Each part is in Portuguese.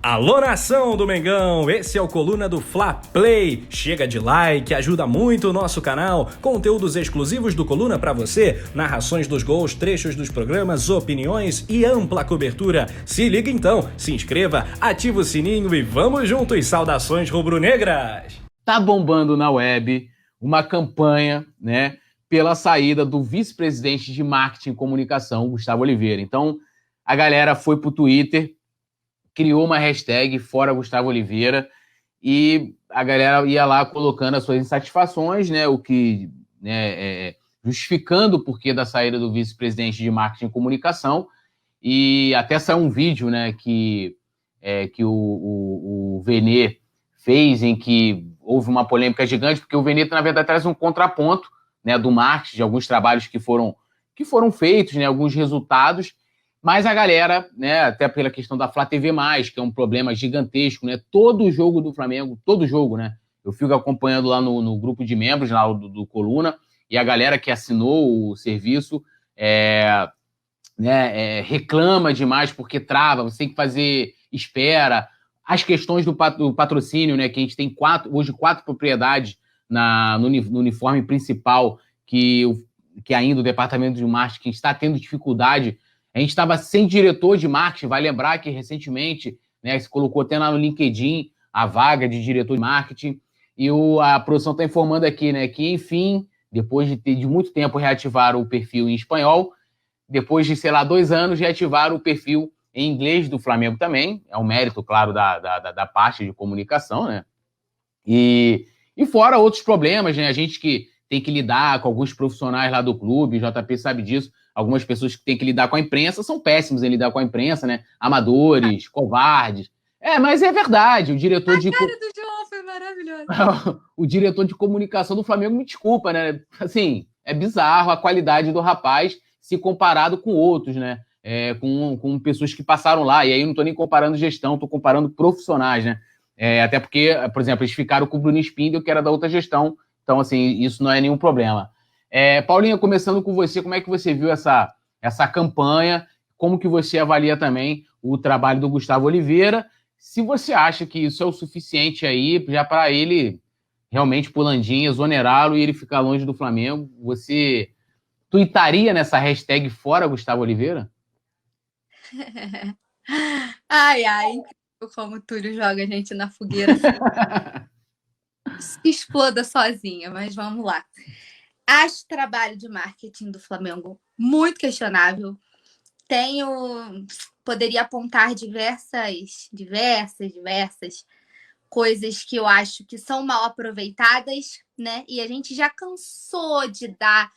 Alô, nação do Mengão, esse é o Coluna do Fla Play. Chega de like, ajuda muito o nosso canal. Conteúdos exclusivos do Coluna pra você, narrações dos gols, trechos dos programas, opiniões e ampla cobertura. Se liga então, se inscreva, ativa o sininho e vamos juntos. Saudações rubro-negras. Tá bombando na web uma campanha, né, pela saída do vice-presidente de marketing e comunicação, Gustavo Oliveira. Então, a galera foi pro Twitter, criou uma hashtag Fora Gustavo Oliveira e a galera ia lá colocando as suas insatisfações, né, o que, né, justificando o porquê da saída do vice-presidente de marketing e comunicação. E até saiu um vídeo, né, que o Venê fez, em que houve uma polêmica gigante, porque o Venê, na verdade, traz um contraponto, né, do marketing, de alguns trabalhos que foram feitos, né, alguns resultados. Mas a galera, né, até pela questão da Flá TV+, que é um problema gigantesco, né, todo jogo do Flamengo, todo jogo, né, eu fico acompanhando lá no grupo de membros lá do Coluna, e a galera que assinou o serviço reclama demais porque trava, você tem que fazer espera, as questões do patrocínio, né, que a gente tem hoje quatro propriedades no uniforme principal, que ainda o departamento de marketing está tendo dificuldade. A gente estava sem diretor de marketing, vai lembrar que recentemente, né, se colocou até lá no LinkedIn a vaga de diretor de marketing, e a produção está informando aqui, né, que, enfim, depois de muito tempo reativaram o perfil em espanhol, depois de, 2 anos, reativaram o perfil em inglês do Flamengo também, é um mérito, claro, da parte de comunicação, né, e fora outros problemas, né, a gente que tem que lidar com alguns profissionais lá do clube, o JP sabe disso, algumas pessoas que têm que lidar com a imprensa são péssimos em lidar com a imprensa, né? Amadores, covardes. Mas é verdade, o diretor de... A cara do João foi maravilhosa. O diretor de comunicação do Flamengo me desculpa, né? Assim, é bizarro a qualidade do rapaz se comparado com outros, né? Com pessoas que passaram lá, e aí eu não tô nem comparando gestão, tô comparando profissionais, né? Até porque, por exemplo, eles ficaram com o Bruno Spindel, que era da outra gestão, então, assim, isso não é nenhum problema. Paulinha, começando com você, como é que você viu essa campanha? Como que você avalia também o trabalho do Gustavo Oliveira? Se você acha que isso é o suficiente aí, já para ele realmente pulandinho, exonerá-lo e ele ficar longe do Flamengo, você tuitaria nessa hashtag Fora Gustavo Oliveira? Ai, como o Túlio joga a gente na fogueira. Se exploda sozinha, mas vamos lá. Acho o trabalho de marketing do Flamengo muito questionável. Poderia apontar diversas coisas que eu acho que são mal aproveitadas, né? E a gente já cansou de dar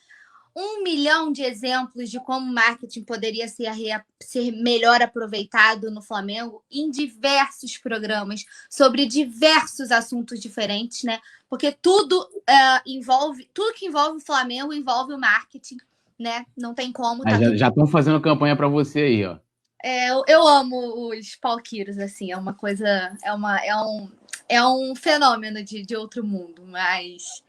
1 milhão de exemplos de como o marketing poderia ser melhor aproveitado no Flamengo em diversos programas, sobre diversos assuntos diferentes, né? Porque tudo que envolve o Flamengo envolve o marketing, né? Não tem como. Já estão fazendo campanha para você aí, ó. Eu amo os palquiros, assim, é uma coisa, é um fenômeno de outro mundo, mas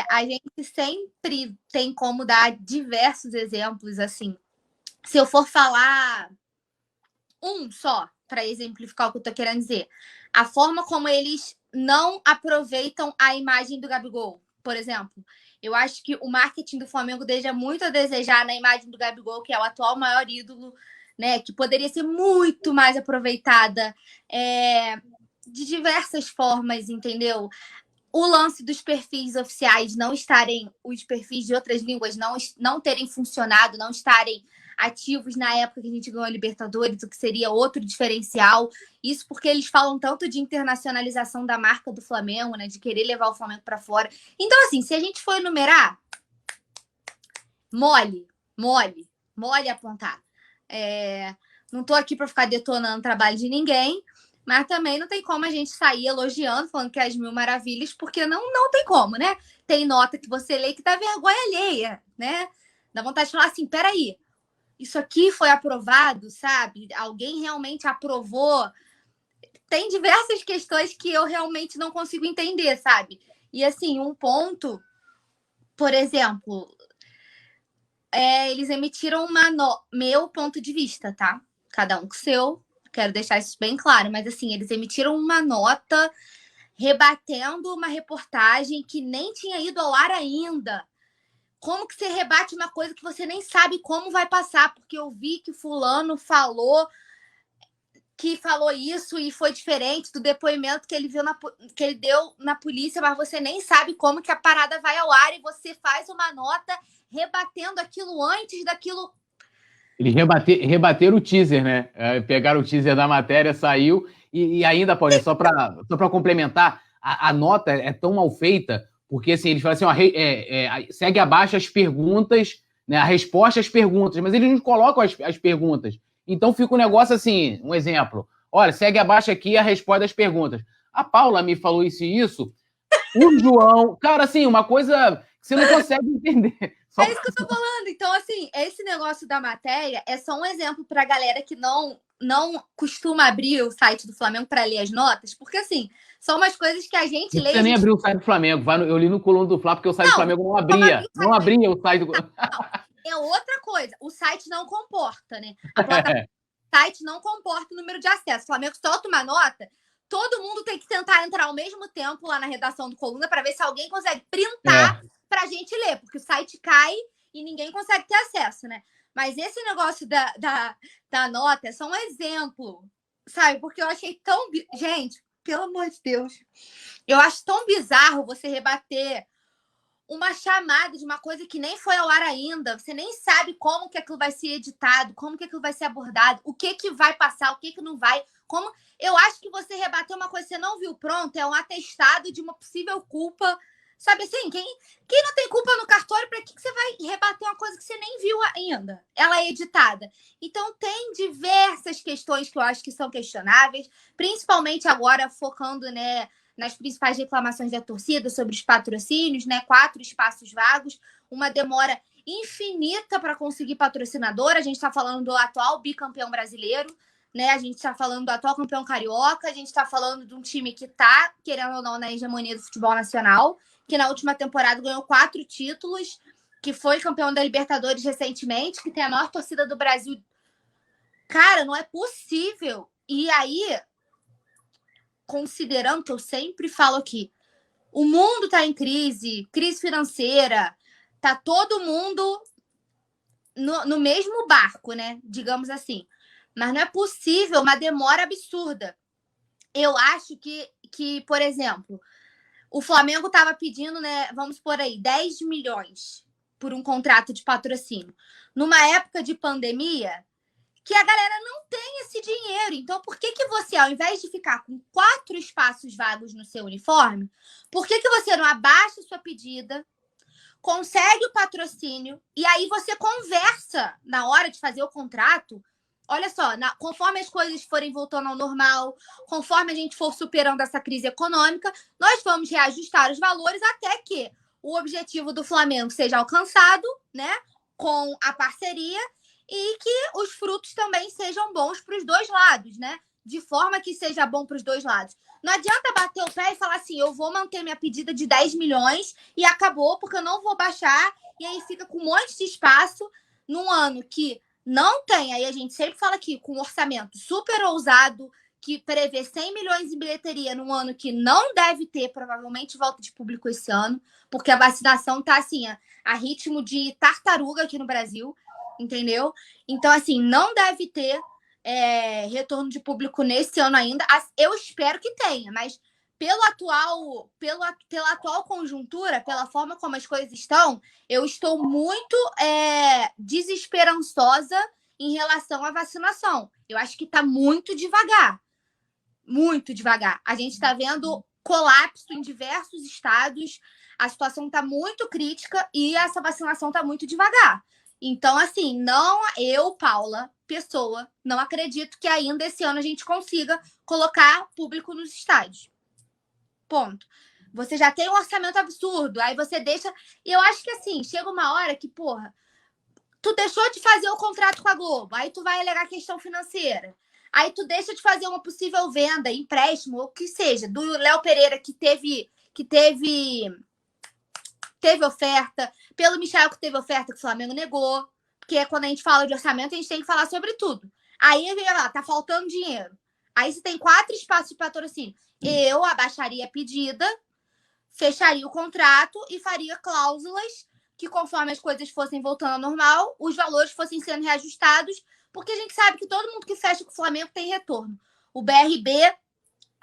a gente sempre tem como dar diversos exemplos, assim. Se eu for falar um só, para exemplificar o que eu tô querendo dizer, a forma como eles não aproveitam a imagem do Gabigol, por exemplo. Eu acho que o marketing do Flamengo deixa muito a desejar na imagem do Gabigol, que é o atual maior ídolo, né, que poderia ser muito mais aproveitada de diversas formas, entendeu? O lance dos perfis oficiais não estarem, os perfis de outras línguas não terem funcionado, não estarem ativos na época que a gente ganhou a Libertadores, o que seria outro diferencial. Isso porque eles falam tanto de internacionalização da marca do Flamengo, né, de querer levar o Flamengo para fora. Então, assim, se a gente for enumerar, mole apontar. Não tô aqui para ficar detonando o trabalho de ninguém, mas também não tem como a gente sair elogiando, falando que é as mil maravilhas, porque não tem como, né? Tem nota que você lê que dá vergonha alheia, né? Dá vontade de falar assim, peraí, isso aqui foi aprovado, sabe? Alguém realmente aprovou? Tem diversas questões que eu realmente não consigo entender, sabe? E, assim, um ponto, por exemplo, eles emitiram meu ponto de vista, tá? Cada um com o seu. Quero deixar isso bem claro. Mas, assim, eles emitiram uma nota rebatendo uma reportagem que nem tinha ido ao ar ainda. Como que você rebate uma coisa que você nem sabe como vai passar? Porque eu vi que fulano falou isso e foi diferente do depoimento que ele deu na polícia, mas você nem sabe como que a parada vai ao ar e você faz uma nota rebatendo aquilo antes daquilo. Eles rebateram o teaser, né? Pegaram o teaser da matéria, saiu, e ainda, Paulinho, só para complementar, a nota é tão mal feita, porque assim, eles falam assim, ó, segue abaixo as perguntas, né, a resposta às perguntas, mas eles não colocam as perguntas. Então fica um negócio assim, um exemplo. Olha, segue abaixo aqui a resposta das perguntas. A Paula me falou isso e isso. O João... Cara, assim, uma coisa que você não consegue entender. É isso que eu tô falando. Então, assim, esse negócio da matéria é só um exemplo pra galera que não costuma abrir o site do Flamengo para ler as notas, porque, assim, são umas coisas que a gente lê... Você nem abriu o site do Flamengo. Eu li no Coluna do Fla, porque o site do Flamengo não abria. Não abria o site do... É outra coisa. O site não comporta, né? O site não comporta o número de acesso. O Flamengo solta uma nota, todo mundo tem que tentar entrar ao mesmo tempo lá na redação do Coluna para ver se alguém consegue printar pra gente ler, porque o site cai e ninguém consegue ter acesso, né? Mas esse negócio da nota é só um exemplo, sabe? Porque eu achei tão... Gente, pelo amor de Deus. Eu acho tão bizarro você rebater uma chamada de uma coisa que nem foi ao ar ainda. Você nem sabe como que aquilo vai ser editado, como que aquilo vai ser abordado, o que vai passar, o que não vai. Como... Eu acho que você rebater uma coisa que você não viu pronto é um atestado de uma possível culpa. Sabe assim, quem não tem culpa no cartório, para que você vai rebater uma coisa que você nem viu ainda? Ela é editada. Então, tem diversas questões que eu acho que são questionáveis, principalmente agora focando, né, nas principais reclamações da torcida sobre os patrocínios, né? 4 espaços vagos, uma demora infinita para conseguir patrocinador. A gente está falando do atual bicampeão brasileiro, né? A gente está falando do atual campeão carioca, a gente está falando de um time que está, querendo ou não, na hegemonia do futebol nacional, que na última temporada ganhou 4 títulos, que foi campeão da Libertadores recentemente, que tem a maior torcida do Brasil. Cara, não é possível. E aí, considerando que eu sempre falo aqui, o mundo está em crise financeira, tá todo mundo no mesmo barco, né? Digamos assim. Mas não é possível uma demora absurda. Eu acho que por exemplo, o Flamengo estava pedindo, né, vamos por aí, 10 milhões por um contrato de patrocínio. Numa época de pandemia, que a galera não tem esse dinheiro. Então, por que você, ao invés de ficar com 4 espaços vagos no seu uniforme, por que você não abaixa sua pedida, consegue o patrocínio e aí você conversa na hora de fazer o contrato? Olha só, conforme as coisas forem voltando ao normal, conforme a gente for superando essa crise econômica, nós vamos reajustar os valores até que o objetivo do Flamengo seja alcançado, né, com a parceria, e que os frutos também sejam bons para os dois lados, né? De forma que seja bom para os dois lados. Não adianta bater o pé e falar assim, eu vou manter minha pedida de 10 milhões e acabou, porque eu não vou baixar, e aí fica com um monte de espaço num ano que não tem. Aí a gente sempre fala aqui, com um orçamento super ousado, que prevê 100 milhões em bilheteria num ano que não deve ter, provavelmente, volta de público esse ano, porque a vacinação tá assim, a ritmo de tartaruga aqui no Brasil, entendeu? Então, assim, não deve ter retorno de público nesse ano ainda. Eu espero que tenha, mas pela atual conjuntura, pela forma como as coisas estão, eu estou muito desesperançosa em relação à vacinação. Eu acho que está muito devagar. Muito devagar. A gente está vendo colapso em diversos estados, a situação está muito crítica e essa vacinação está muito devagar. Então, assim, eu, Paula, pessoa, não acredito que ainda esse ano a gente consiga colocar público nos estádios. Ponto. Você já tem um orçamento absurdo, aí você deixa... E eu acho que, assim, chega uma hora que, porra, tu deixou de fazer o contrato com a Globo, aí tu vai alegar questão financeira. Aí tu deixa de fazer uma possível venda, empréstimo, ou o que seja, do Léo Pereira, que teve oferta, pelo Michel, que teve oferta que o Flamengo negou, porque quando a gente fala de orçamento, a gente tem que falar sobre tudo. Aí ele vai lá, tá faltando dinheiro. Aí você tem 4 espaços de patrocínio. Eu abaixaria a pedida, fecharia o contrato e faria cláusulas que, conforme as coisas fossem voltando ao normal, os valores fossem sendo reajustados, porque a gente sabe que todo mundo que fecha com o Flamengo tem retorno. O BRB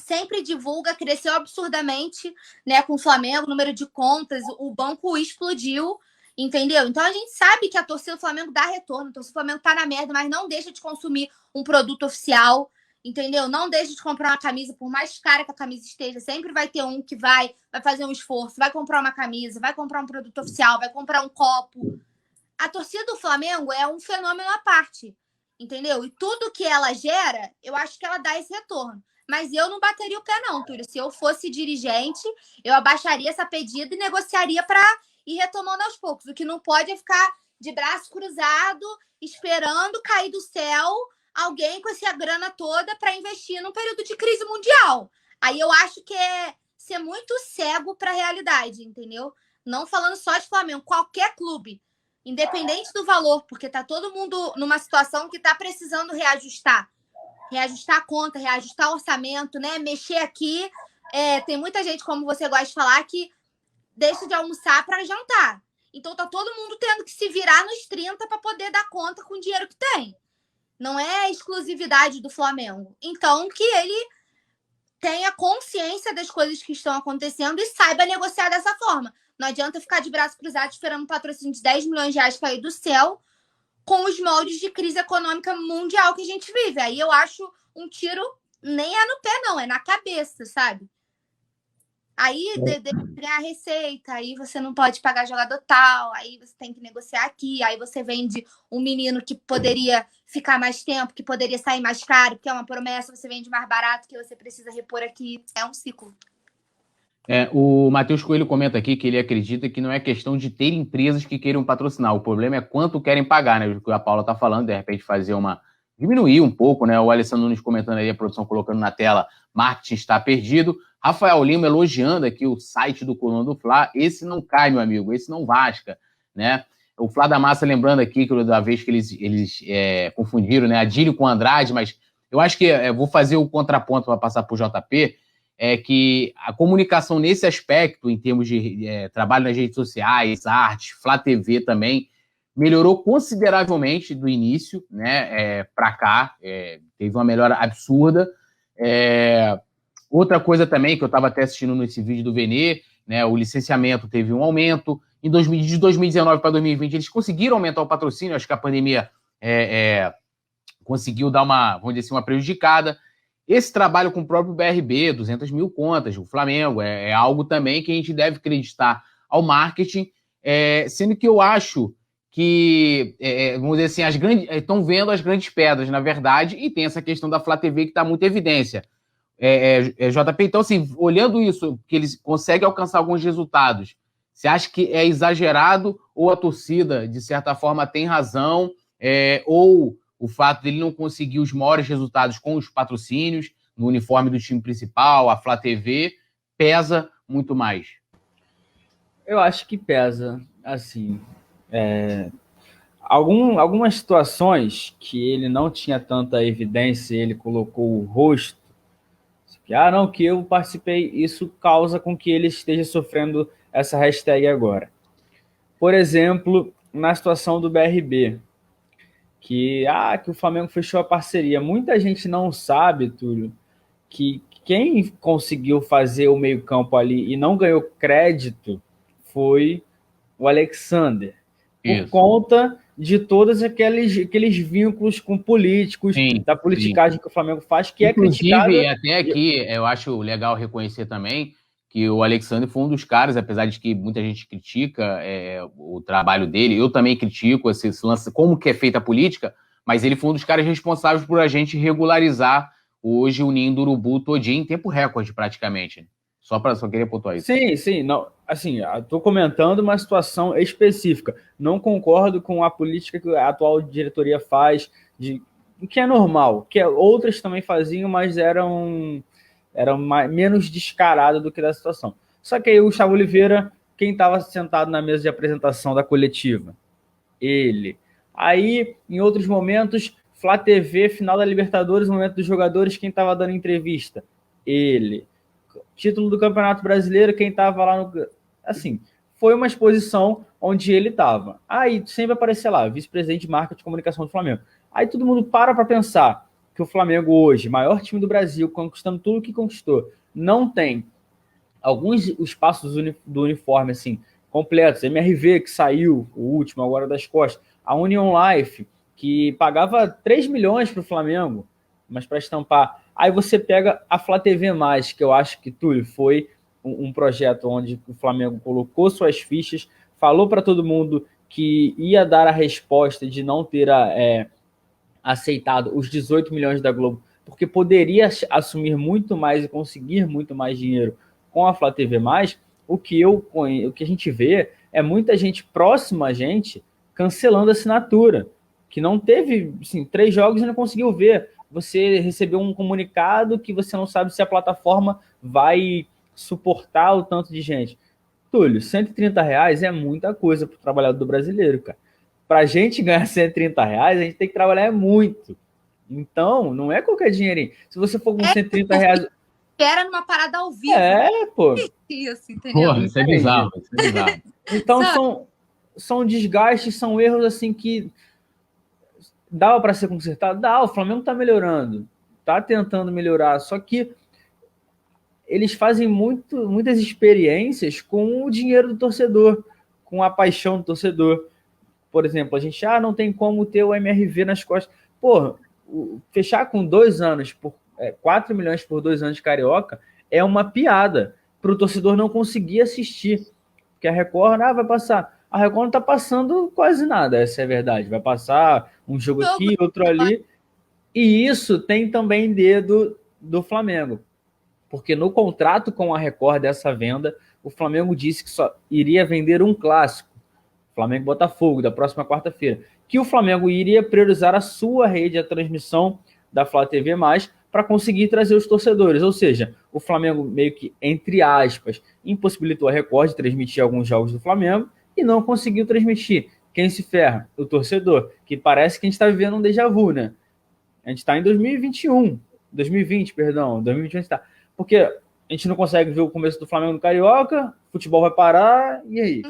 sempre divulga, cresceu absurdamente, né, com o Flamengo, o número de contas, o banco explodiu, entendeu? Então a gente sabe que a torcida do Flamengo dá retorno, a torcida do Flamengo tá na merda, mas não deixa de consumir um produto oficial, entendeu? Não deixa de comprar uma camisa, por mais cara que a camisa esteja, sempre vai ter um que vai fazer um esforço, vai comprar uma camisa, vai comprar um produto oficial, vai comprar um copo. A torcida do Flamengo é um fenômeno à parte, entendeu? E tudo que ela gera, eu acho que ela dá esse retorno. Mas eu não bateria o pé, não, Túlio. Se eu fosse dirigente, eu abaixaria essa pedida e negociaria para ir retomando aos poucos. O que não pode é ficar de braço cruzado, esperando cair do céu alguém com essa grana toda para investir num período de crise mundial. Aí eu acho que é ser muito cego para a realidade, entendeu? Não falando só de Flamengo, qualquer clube, independente do valor, porque tá todo mundo numa situação que tá precisando reajustar a conta, reajustar o orçamento, né? Mexer aqui. Tem muita gente, como você gosta de falar, que deixa de almoçar para jantar. Então tá todo mundo tendo que se virar nos 30 para poder dar conta com o dinheiro que tem. Não é exclusividade do Flamengo. Então que ele tenha consciência das coisas que estão acontecendo e saiba negociar dessa forma. Não adianta ficar de braço cruzado esperando um patrocínio de 10 milhões de reais cair do céu com os moldes de crise econômica mundial que a gente vive. Aí eu acho um tiro, nem é no pé, não, é na cabeça, sabe? Aí ganhar receita, aí você não pode pagar jogador tal, aí você tem que negociar aqui, aí você vende um menino que poderia ficar mais tempo, que poderia sair mais caro, porque é uma promessa, você vende mais barato, que você precisa repor aqui. É um ciclo. O Matheus Coelho comenta aqui que ele acredita que não é questão de ter empresas que queiram patrocinar, o problema é quanto querem pagar, né? O que a Paula está falando, de repente diminuir um pouco, né? O Alessandro Nunes comentando aí, a produção colocando na tela, marketing está perdido. Rafael Lima elogiando aqui o site do Coluna do Fla, esse não cai, meu amigo, esse não vasca, né? O Flá da Massa lembrando aqui que da vez que eles confundiram, né, Adílio com Andrade, mas eu acho que vou fazer o contraponto para passar para o JP, é que a comunicação nesse aspecto, em termos de trabalho nas redes sociais, arte, Flá TV também, melhorou consideravelmente do início, né, para cá, teve uma melhora absurda. Outra coisa também, que eu estava até assistindo nesse vídeo do Venê, né, o licenciamento teve um aumento, de 2019 para 2020 eles conseguiram aumentar o patrocínio, acho que a pandemia conseguiu dar vamos dizer assim, uma prejudicada. Esse trabalho com o próprio BRB, 200 mil contas, o Flamengo, é algo também que a gente deve acreditar ao marketing, sendo que eu acho que, vamos dizer assim, estão vendo as grandes pedras, na verdade, e tem essa questão da Flá TV que está muito em evidência. JP, então, assim, olhando isso, que eles conseguem alcançar alguns resultados, você acha que é exagerado ou a torcida, de certa forma, tem razão, ou o fato dele não conseguir os maiores resultados com os patrocínios, no uniforme do time principal, a Flá TV, pesa muito mais? Eu acho que pesa, assim, algumas situações que ele não tinha tanta evidência, ele colocou o rosto, que eu participei, isso causa com que ele esteja sofrendo essa hashtag agora. Por exemplo, na situação do BRB, que o Flamengo fechou a parceria. Muita gente não sabe, Túlio, que quem conseguiu fazer o meio-campo ali e não ganhou crédito foi o Alexander. Por conta de todos aqueles vínculos com políticos, da politicagem que o Flamengo faz, que inclusive, é criticado. Inclusive, até aqui, eu acho legal reconhecer também que o Alexander foi um dos caras, apesar de que muita gente critica o trabalho dele, eu também critico esse lance, como que é feita a política, mas ele foi um dos caras responsáveis por a gente regularizar hoje o Ninho do Urubu todinho em tempo recorde, praticamente. Só queria pontuar isso. Sim. Não, assim, estou comentando uma situação específica. Não concordo com a política que a atual diretoria faz, que é normal, que outras também faziam, mas eram menos descarado do que da situação. Só que aí o Gustavo Oliveira, quem estava sentado na mesa de apresentação da coletiva? Ele. Aí, em outros momentos, Flá TV, final da Libertadores, momento dos jogadores, quem estava dando entrevista? Ele. Título do Campeonato Brasileiro, quem estava lá no... Assim, foi uma exposição onde ele estava. Aí sempre aparecia lá, vice-presidente de marketing de comunicação do Flamengo. Aí todo mundo para pensar que o Flamengo hoje, maior time do Brasil, conquistando tudo o que conquistou, não tem alguns espaços do uniforme assim, completos. MRV, que saiu, o último agora das costas. A Union Life, que pagava 3 milhões para o Flamengo, mas para estampar. Aí você pega a Flá TV+, que eu acho que, Túlio, foi um projeto onde o Flamengo colocou suas fichas, falou para todo mundo que ia dar a resposta de não ter aceitado os 18 milhões da Globo, porque poderia assumir muito mais e conseguir muito mais dinheiro com a Flá TV+. O que a gente vê é muita gente próxima a gente cancelando a assinatura, que não teve, assim, 3 jogos e não conseguiu ver. Você recebeu um comunicado que você não sabe se a plataforma vai suportar o tanto de gente. Túlio, R$130 é muita coisa para o trabalhador brasileiro, cara. Para a gente ganhar R$130, a gente tem que trabalhar muito. Então, não é qualquer dinheirinho. Se você for com R$130... Era numa parada ao vivo. Pô. Isso, entendeu? Porra, isso é bizarro. Então, são desgastes, são erros assim que dava para ser consertado? Dá, o Flamengo está melhorando, está tentando melhorar, só que eles fazem muitas experiências com o dinheiro do torcedor, com a paixão do torcedor. Por exemplo, a gente não tem como ter o MRV nas costas. Porra, fechar com 2 anos, 4 milhões por 2 anos de Carioca, é uma piada para o torcedor não conseguir assistir. Porque a Record vai passar. A Record não está passando quase nada, essa é a verdade. Vai passar um jogo aqui, outro ali. E isso tem também dedo do Flamengo. Porque no contrato com a Record dessa venda, o Flamengo disse que só iria vender um clássico, Flamengo e Botafogo, da próxima quarta-feira. Que o Flamengo iria priorizar a sua rede, a transmissão da Flá TV+, para conseguir trazer os torcedores. Ou seja, o Flamengo meio que, entre aspas, impossibilitou a Record de transmitir alguns jogos do Flamengo e não conseguiu transmitir. Quem se ferra? O torcedor, que parece que a gente está vivendo um déjà vu, né? A gente está em 2021, 2020, perdão, 2021 a gente está. Porque a gente não consegue ver o começo do Flamengo no Carioca, o futebol vai parar, e aí?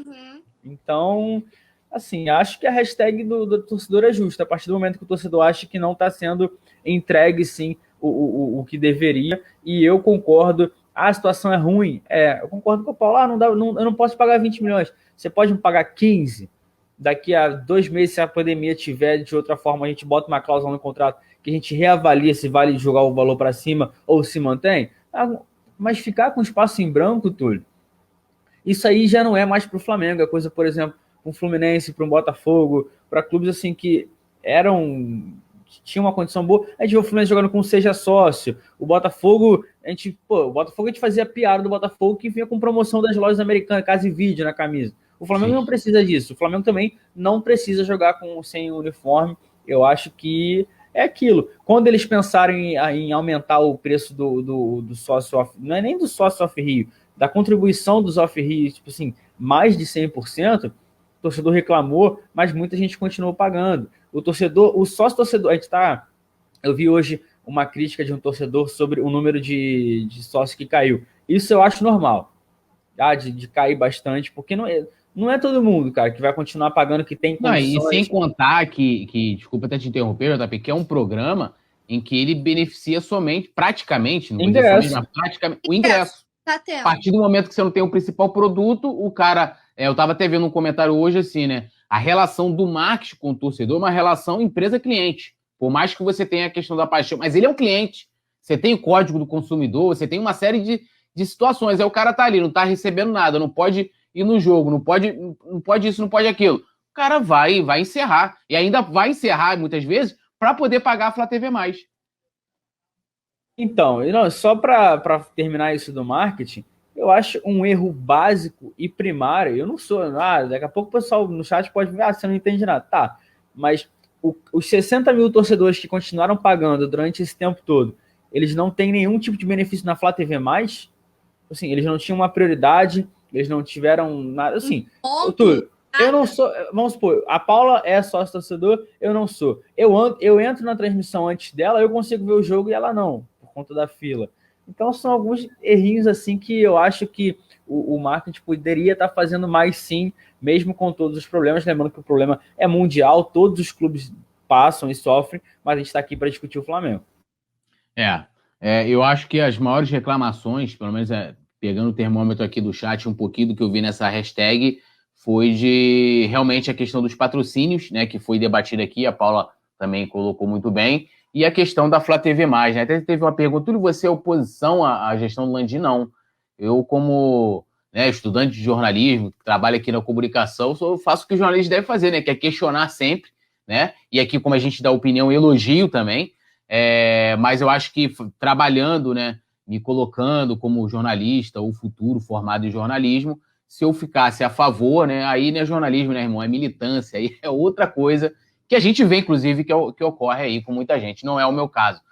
Então, assim, acho que a hashtag do torcedor é justa. A partir do momento que o torcedor acha que não está sendo entregue, sim, o que deveria, e eu concordo, a situação é ruim. Eu concordo com o Paulo, eu não posso pagar 20 milhões. Você pode me pagar 15? Daqui a 2 meses, se a pandemia tiver de outra forma, a gente bota uma cláusula no contrato que a gente reavalia se vale jogar o valor para cima ou se mantém. Mas ficar com espaço em branco, Túlio, isso aí já não é mais para o Flamengo. É coisa, por exemplo, para um Fluminense, para um Botafogo, para clubes assim que tinham uma condição boa. A gente viu o Fluminense jogando com Seja Sócio. O Botafogo, a gente fazia piada do Botafogo que vinha com promoção das lojas americanas, Casa e Vídeo na camisa. O Flamengo não precisa disso. O Flamengo também não precisa jogar sem uniforme. Eu acho que é aquilo. Quando eles pensarem em aumentar o preço do sócio off, não é nem do sócio off-Rio, da contribuição dos off-Rio, tipo assim, mais de 100%, o torcedor reclamou, mas muita gente continuou pagando. O sócio-torcedor, eu vi hoje uma crítica de um torcedor sobre o número de sócios que caiu. Isso eu acho normal, de cair bastante, porque não é todo mundo, cara, que vai continuar pagando, que tem condições. Não, e sem contar que, desculpa até te interromper, JP, que é um programa em que ele beneficia somente, praticamente, não ingresso. O ingresso. Tá tendo. A partir do momento que você não tem o principal produto, o cara... eu tava até vendo um comentário hoje assim, né? A relação do marketing com o torcedor é uma relação empresa-cliente. Por mais que você tenha a questão da paixão, mas ele é um cliente. Você tem o código do consumidor, você tem uma série de situações. Aí o cara tá ali, não tá recebendo nada, não pode ir no jogo, não pode isso, não pode aquilo. O cara vai encerrar. E ainda vai encerrar, muitas vezes, para poder pagar a Flá TV+. Então, só para terminar isso do marketing, eu acho um erro básico e primário. Eu não sou nada, daqui a pouco o pessoal no chat pode ver, você não entende nada. Tá, mas os 60 mil torcedores que continuaram pagando durante esse tempo todo, eles não têm nenhum tipo de benefício na Flá TV+, assim, eles não tinham uma prioridade, eles não tiveram nada, assim, Eu não sou, vamos supor, a Paula é sócio-torcedor, eu não sou. Eu entro na transmissão antes dela, eu consigo ver o jogo e ela não, por conta da fila. Então são alguns errinhos assim que eu acho que o marketing poderia estar fazendo mais sim, mesmo com todos os problemas. Lembrando que o problema é mundial, todos os clubes passam e sofrem, mas a gente está aqui para discutir o Flamengo. Eu acho que as maiores reclamações, pelo menos pegando o termômetro aqui do chat, um pouquinho do que eu vi nessa hashtag, foi de realmente a questão dos patrocínios, né, que foi debatida aqui, a Paula também colocou muito bem, e a questão da Flá TV+, né? Até teve uma pergunta, Túlio, você é oposição à gestão do Landim? Não. Eu, como estudante de jornalismo, que trabalha aqui na comunicação, faço o que o jornalista deve fazer, né, que é questionar sempre, né, e aqui, como a gente dá opinião, elogio também, mas eu acho que trabalhando, né, me colocando como jornalista ou futuro formado em jornalismo, se eu ficasse a favor, né, aí não é jornalismo, né, irmão, é militância, aí é outra coisa que a gente vê, inclusive, que ocorre aí com muita gente. Não é o meu caso.